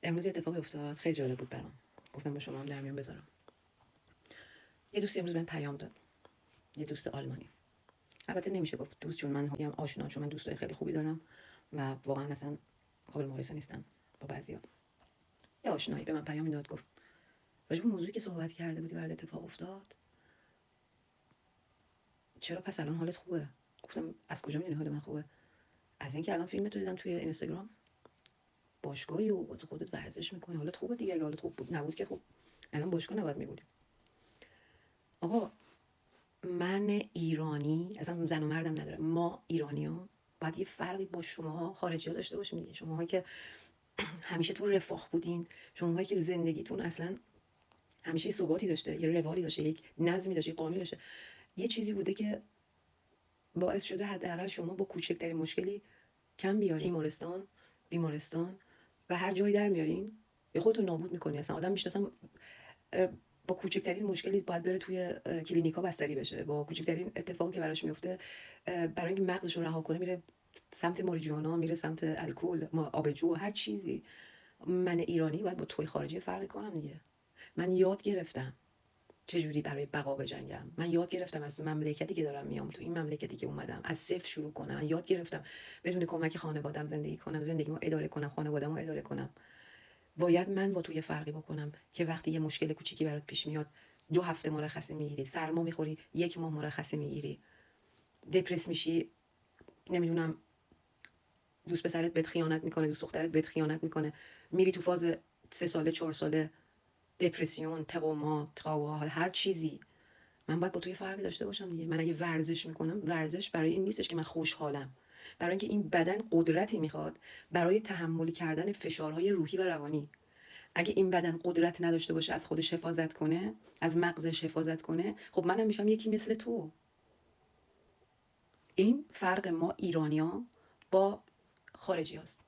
امروز یه اتفاقی افتاد خیلی جالب بود برام. گفتم با شما هم در میون بذارم. یه دوستی امروز بهم پیام داد. یه دوست آلمانی. البته نمیشه گفت دوست، چون من هم آشنا، چون من دوستای خیلی خوبی دارم و واقعا اصلا قابل مقایسه نیستن با بعضیا. یه آشنایی به من پیام داد، گفت راجع به موضوعی که صحبت کرده بودی برات اتفاق افتاد. چرا پس الان حالت خوبه؟ گفتم از کجا میدونی حال من خوبه؟ از اینکه الان فیلمتو دیدم توی اینستاگرام، باشگاهی و واسه خودت ورزش میکنی، حالت خوبه دیگه. اگه حالت خوب بود نبود که خب الان باشگاه نباید میبودی. آقا من ایرانی، اصلا زن و مردم نداره، ما ایرانی‌ها باید یه فرقی با شماها خارجی‌ها داشته باشیم دیگه. شماهایی که همیشه تو رفاه بودین، شماهایی که زندگیتون اصلا همیشه ثباتی داشته، یه روالی داشته، یک نظمی داشته، یک قانونی داشته، یه چیزی بوده که باعث شده حداقل شما با کوچکترین مشکلی کم بیارین بیمارستان و هر جایی در میارین یا خودتون نابود میکنی. اصلا آدم میشناسم با کوچکترین مشکلی باید بره توی کلینیکا بستری بشه، با کوچکترین اتفاقی که براش میفته برای اینکه مغزش رو رها کنه میره سمت ماریجوانا، میره سمت الکل، آبجو، هر چیزی. من ایرانی باید با توی خارجی فرق کنم دیگه. من یاد گرفتم چجوری برای بقا بجنگم. من یاد گرفتم از مملکتی که دارم میام، تو این مملکتی که اومدم از صفر شروع کنم. من یاد گرفتم بدون کمک خانواده‌ام زندگی کنم، زندگیمو اداره کنم، خانواده‌مو اداره کنم. باید من با تو یه فرقی بکنم که وقتی یه مشکل کوچیکی برات پیش میاد 2 هفته مرخصی میگیری، سرما میخوری 1 ماه مرخصی میگیری، دپرس میشی، نمیدونم دوست پسرت بهت خیانت میکنه، دوست دخترت بهت خیانت میکنه، میری تو فاز 3 ساله 4 ساله دپرسیون، تراما، هر چیزی. من باید با تو یه فرقی داشته باشم دیگه. من اگه ورزش میکنم، ورزش برای این نیستش که من خوشحالم، برای اینکه این بدن قدرتی میخواد برای تحمل کردن فشارهای روحی و روانی. اگه این بدن قدرت نداشته باشه از خودش حفاظت کنه، از مغزش حفاظت کنه، خب منم میشم یکی مثل تو. این فرق ما ایرانی‌ها با خارجی هاست.